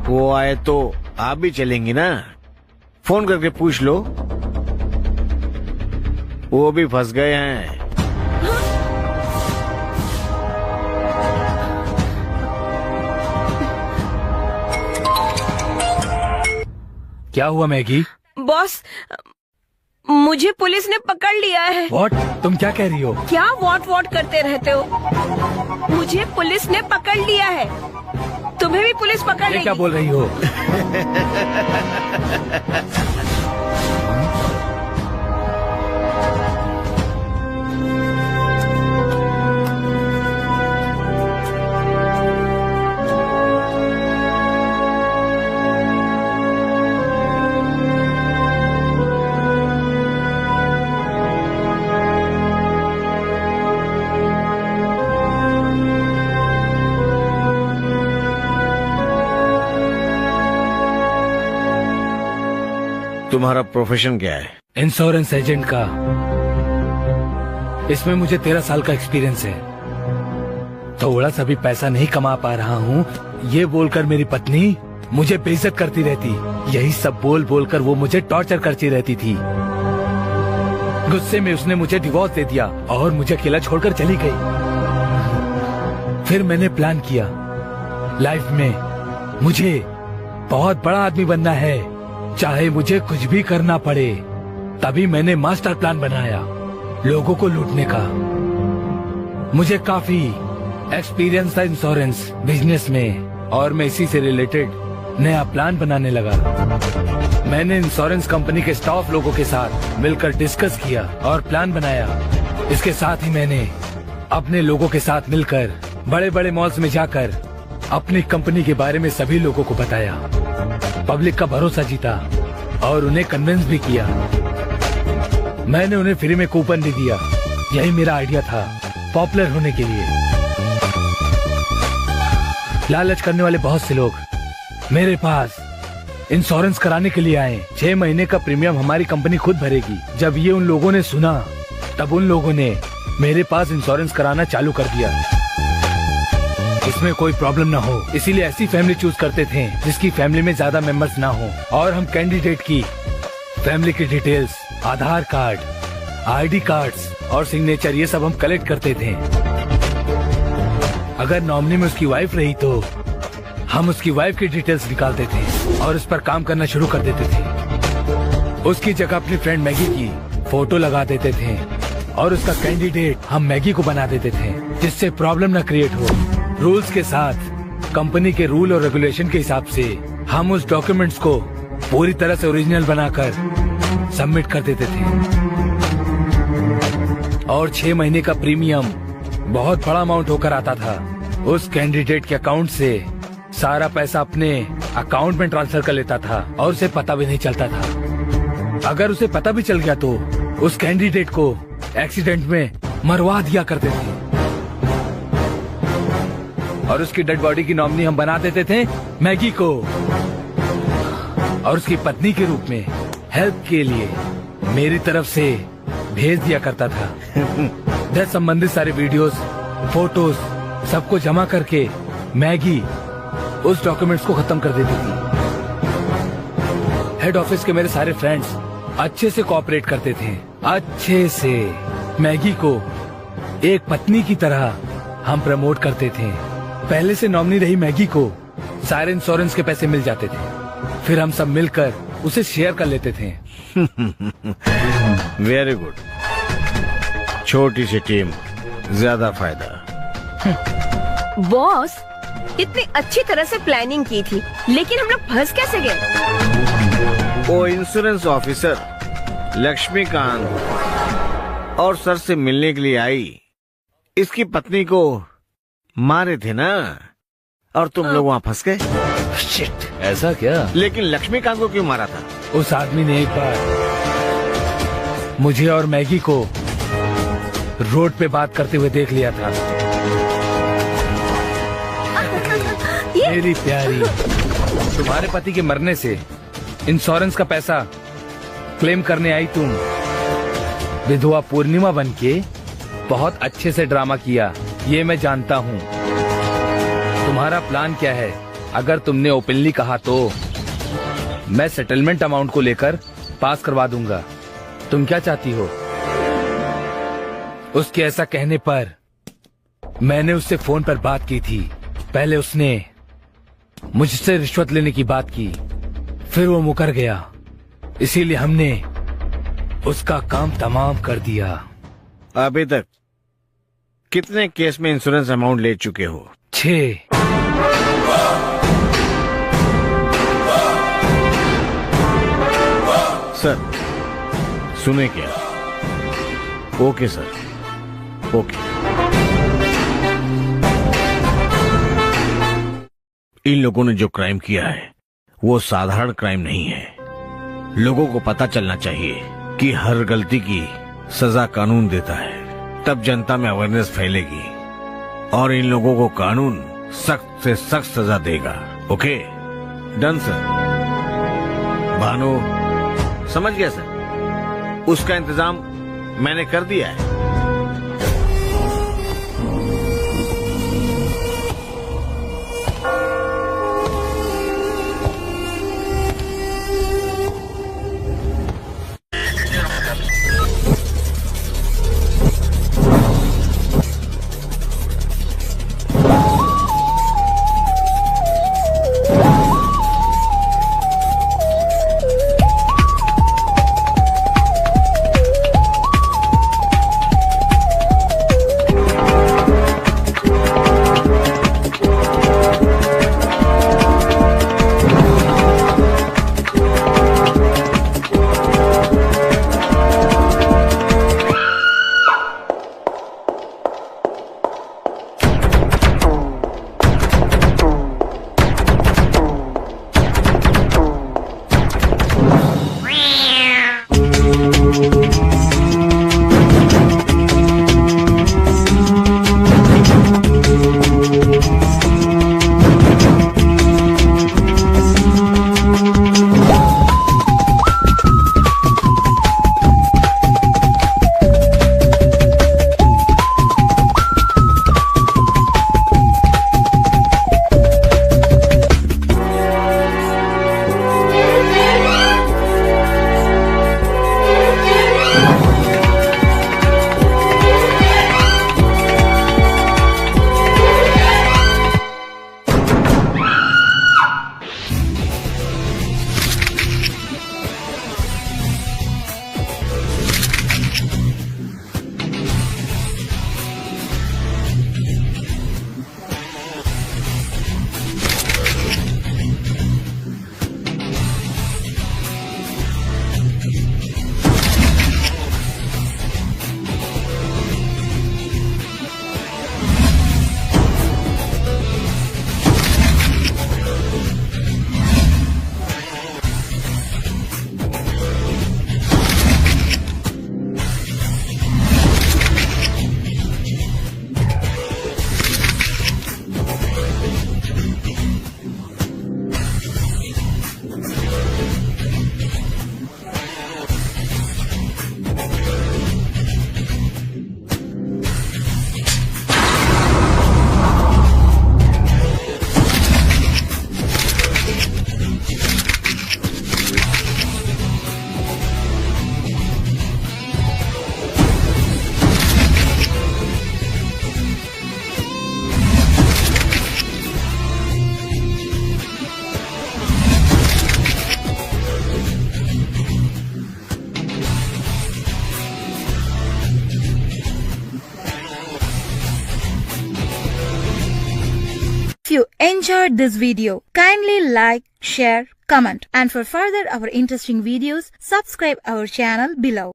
वो आए तो आप भी चलेंगी ना? फोन करके पूछ लो, वो भी फंस गए हैं। क्या हुआ मैगी? बॉस, मुझे पुलिस ने पकड़ लिया है। व्हाट? तुम क्या कह रही हो? क्या वॉट करते रहते हो? मुझे पुलिस ने पकड़ लिया है। तुम्हें भी पुलिस पकड़ लेगी। क्या बोल रही हो? तुम्हारा प्रोफेशन क्या है? इंश्योरेंस एजेंट का। इसमें मुझे 13 साल का एक्सपीरियंस है। थोड़ा सा भी पैसा नहीं कमा पा रहा हूँ, ये बोलकर मेरी पत्नी मुझे बेइज्जत करती रहती। यही सब बोल बोलकर वो मुझे टॉर्चर करती रहती थी। गुस्से में उसने मुझे डिवोर्स दे दिया और मुझे अकेला छोड़कर चली गई। फिर मैंने प्लान किया, लाइफ में मुझे बहुत बड़ा आदमी बनना है, चाहे मुझे कुछ भी करना पड़े। तभी मैंने मास्टर प्लान बनाया लोगों को लूटने का। मुझे काफी एक्सपीरियंस था इंश्योरेंस बिजनेस में और मैं इसी से रिलेटेड नया प्लान बनाने लगा। मैंने इंश्योरेंस कंपनी के स्टाफ लोगों के साथ मिलकर डिस्कस किया और प्लान बनाया। इसके साथ ही मैंने अपने लोगों के साथ मिलकर बड़े बड़े मॉल्स में जाकर अपनी कंपनी के बारे में सभी लोगों को बताया। पब्लिक का भरोसा जीता और उन्हें कन्विंस भी किया। मैंने उन्हें फ्री में कूपन भी दिया। यही मेरा आइडिया था पॉपुलर होने के लिए। लालच करने वाले बहुत से लोग मेरे पास इंश्योरेंस कराने के लिए आए। 6 महीने का प्रीमियम हमारी कंपनी खुद भरेगी। जब ये उन लोगों ने सुना तब उन लोगों ने मेरे पास इंश्योरेंस कराना चालू कर दिया। इसमें कोई प्रॉब्लम ना हो, इसीलिए ऐसी फैमिली चूज करते थे जिसकी फैमिली में ज्यादा मेंबर्स ना हो। और हम कैंडिडेट की फैमिली की डिटेल्स, आधार कार्ड, आईडी कार्ड्स और सिग्नेचर, ये सब हम कलेक्ट करते थे। अगर नॉमिनी में उसकी वाइफ रही तो हम उसकी वाइफ की डिटेल्स निकालते थे और इस पर काम करना शुरू कर देते थे। उसकी जगह अपनी फ्रेंड मैगी की फोटो लगा देते थे और उसका कैंडिडेट हम मैगी को बना देते थे, जिससे प्रॉब्लम न क्रिएट हो। रूल्स के साथ कंपनी के रूल और रेगुलेशन के हिसाब से हम उस डॉक्यूमेंट्स को पूरी तरह से ओरिजिनल बनाकर सबमिट कर देते थे। और 6 महीने का प्रीमियम बहुत बड़ा अमाउंट होकर आता था। उस कैंडिडेट के अकाउंट से सारा पैसा अपने अकाउंट में ट्रांसफर कर लेता था और उसे पता भी नहीं चलता था। अगर उसे पता भी चल गया तो उस कैंडिडेट को एक्सीडेंट में मरवा दिया करते थे और उसकी डेड बॉडी की नॉमिनी हम बना देते थे मैगी को और उसकी पत्नी के रूप में हेल्प के लिए मेरी तरफ से भेज दिया करता था। डेथ संबंधित सारे वीडियोस, फोटोज सबको जमा करके मैगी उस डॉक्यूमेंट्स को खत्म कर देती थी। हेड ऑफिस के मेरे सारे फ्रेंड्स अच्छे से कोऑपरेट करते थे, अच्छे से। मैगी को एक पत्नी की तरह हम प्रमोट करते थे। पहले से नॉमिनी रही मैगी को सारे इंश्योरेंस के पैसे मिल जाते थे, फिर हम सब मिलकर उसे शेयर कर लेते थे। Very good. छोटी सी टीम, ज्यादा फायदा। बॉस, इतनी अच्छी तरह से प्लानिंग की थी, लेकिन हम लोग फंस कैसे गए? वो इंश्योरेंस ऑफिसर लक्ष्मीकांत और सर से मिलने के लिए आई। इसकी पत्नी को मारे थे ना, और तुम लोग वहाँ फंस गए। शिट, ऐसा क्या? लेकिन लक्ष्मीकांत को क्यों मारा था? उस आदमी ने एक बार मुझे और मैगी को रोड पे बात करते हुए देख लिया था। मेरी प्यारी, तुम्हारे पति के मरने से इंश्योरेंस का पैसा क्लेम करने आई तुम। विधवा पूर्णिमा बनके बहुत अच्छे से ड्रामा किया, ये मैं जानता हूँ। तुम्हारा प्लान क्या है अगर तुमने ओपनली कहा तो मैं सेटलमेंट अमाउंट को लेकर पास करवा दूंगा। तुम क्या चाहती हो? उसके ऐसा कहने पर मैंने उससे फोन पर बात की थी। पहले उसने मुझसे रिश्वत लेने की बात की, फिर वो मुकर गया, इसीलिए हमने उसका काम तमाम कर दिया। अभी तक कितने केस में इंश्योरेंस अमाउंट ले चुके हो? 6। सर सुने क्या? Okay sir, okay. इन लोगों ने जो क्राइम किया है वो साधारण क्राइम नहीं है। लोगों को पता चलना चाहिए कि हर गलती की सजा कानून देता है, तब जनता में अवेयरनेस फैलेगी और इन लोगों को कानून सख्त से सख्त सजा देगा। Okay, done sir. भानु समझ गया सर, उसका इंतजाम मैंने कर दिया है। If you enjoyed this video, kindly like, share, comment, and for further our interesting videos, subscribe our channel below.